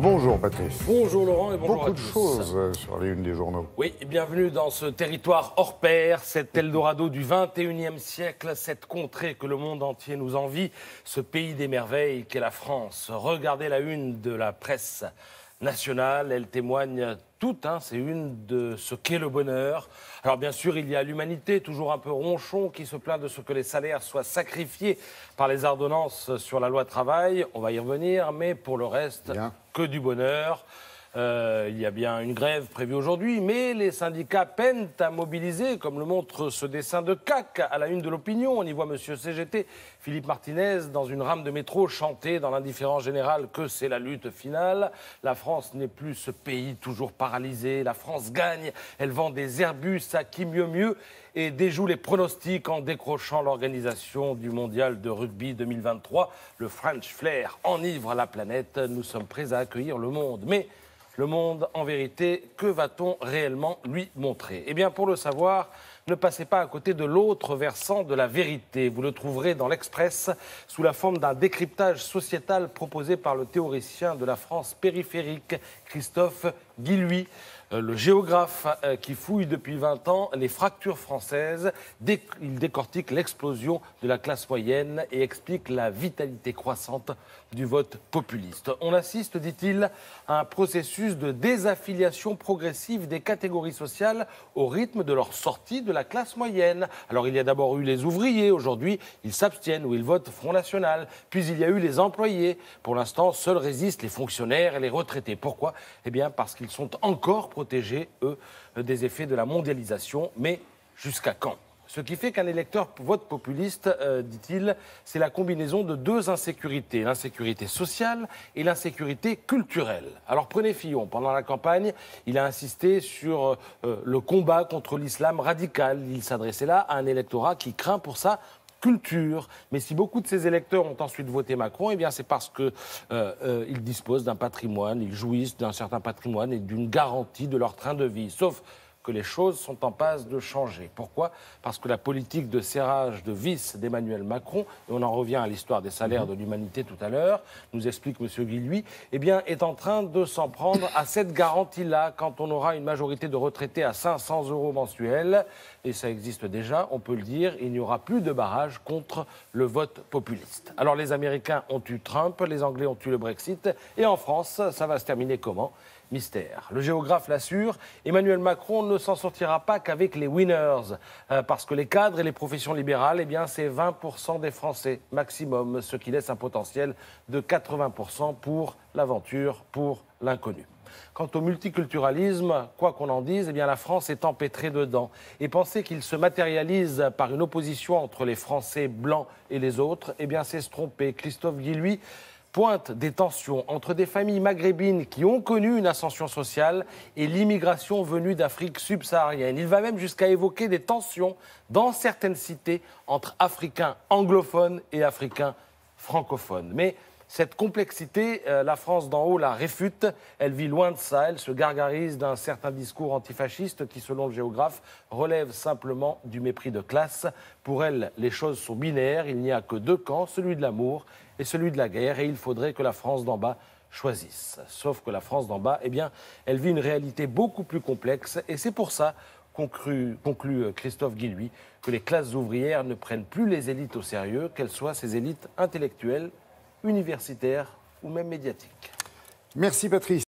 Bonjour Patrice. Bonjour Laurent et bonjour à tous. Beaucoup de choses sur les unes des journaux. Oui, bienvenue dans ce territoire hors pair, cet Eldorado du 21e siècle, cette contrée que le monde entier nous envie, ce pays des merveilles qu'est la France. Regardez la une de la presse nationale, elle témoigne toute, c'est une de ce qu'est le bonheur. Alors bien sûr, il y a l'humanité, toujours un peu ronchon, qui se plaint de ce que les salaires soient sacrifiés par les ordonnances sur la loi travail. On va y revenir, mais pour le reste, que du bonheur. Il y a bien une grève prévue aujourd'hui, mais les syndicats peinent à mobiliser, comme le montre ce dessin de CAC à la une de l'opinion. On y voit monsieur CGT, Philippe Martinez, dans une rame de métro, chanter dans l'indifférence générale que c'est la lutte finale. La France n'est plus ce pays toujours paralysé. La France gagne, elle vend des Airbus à qui mieux et déjoue les pronostics en décrochant l'organisation du mondial de rugby 2023. Le French Flair enivre la planète. Nous sommes prêts à accueillir le monde. Mais le monde, en vérité, que va-t-on réellement lui montrer? Eh bien, pour le savoir, ne passez pas à côté de l'autre versant de la vérité. Vous le trouverez dans l'Express sous la forme d'un décryptage sociétal proposé par le théoricien de la France périphérique, Christophe Guilluy. Le géographe qui fouille depuis 20 ans les fractures françaises. Il décortique l'explosion de la classe moyenne et explique la vitalité croissante du vote populiste. On assiste, dit-il, à un processus de désaffiliation progressive des catégories sociales au rythme de leur sortie de la classe moyenne. Alors il y a d'abord eu les ouvriers, aujourd'hui ils s'abstiennent ou ils votent Front National. Puis il y a eu les employés. Pour l'instant, seuls résistent les fonctionnaires et les retraités. Pourquoi? Eh bien parce qu'ils sont encore protégés, eux, des effets de la mondialisation. Mais jusqu'à quand? Ce qui fait qu'un électeur vote populiste, dit-il, c'est la combinaison de deux insécurités, l'insécurité sociale et l'insécurité culturelle. Alors prenez Fillon, pendant la campagne, il a insisté sur le combat contre l'islam radical. Il s'adressait là à un électorat qui craint pour sa culture. Mais si beaucoup de ces électeurs ont ensuite voté Macron, eh bien c'est parce qu'ils disposent d'un patrimoine, ils jouissent d'un certain patrimoine et d'une garantie de leur train de vie. Sauf que les choses sont en passe de changer. Pourquoi? Parce que la politique de serrage de vis d'Emmanuel Macron, et on en revient à l'histoire des salaires de l'humanité tout à l'heure, nous explique M. Guilluy, eh bien, est en train de s'en prendre à cette garantie-là quand on aura une majorité de retraités à 500 € mensuels, et ça existe déjà, on peut le dire, il n'y aura plus de barrage contre le vote populiste. Alors les Américains ont eu Trump, les Anglais ont eu le Brexit, et en France, ça va se terminer comment? Mystère. Le géographe l'assure, Emmanuel Macron ne s'en sortira pas qu'avec les winners, parce que les cadres et les professions libérales, eh bien, c'est 20% des Français maximum, ce qui laisse un potentiel de 80% pour l'aventure, pour l'inconnu. Quant au multiculturalisme, quoi qu'on en dise, eh bien, la France est empêtrée dedans. Et penser qu'il se matérialise par une opposition entre les Français blancs et les autres, eh bien, c'est se tromper. Christophe Guilluy pointe des tensions entre des familles maghrébines qui ont connu une ascension sociale et l'immigration venue d'Afrique subsaharienne. Il va même jusqu'à évoquer des tensions dans certaines cités entre Africains anglophones et Africains francophones. Mais cette complexité, la France d'en haut la réfute. Elle vit loin de ça. Elle se gargarise d'un certain discours antifasciste qui, selon le géographe, relève simplement du mépris de classe. Pour elle, les choses sont binaires. Il n'y a que deux camps, celui de l'amour et celui de la guerre. Et il faudrait que la France d'en bas choisisse. Sauf que la France d'en bas, eh bien, elle vit une réalité beaucoup plus complexe. Et c'est pour ça, conclut Christophe Guilluy, que les classes ouvrières ne prennent plus les élites au sérieux, qu'elles soient ces élites intellectuelles, universitaires ou même médiatiques. Merci Patrice.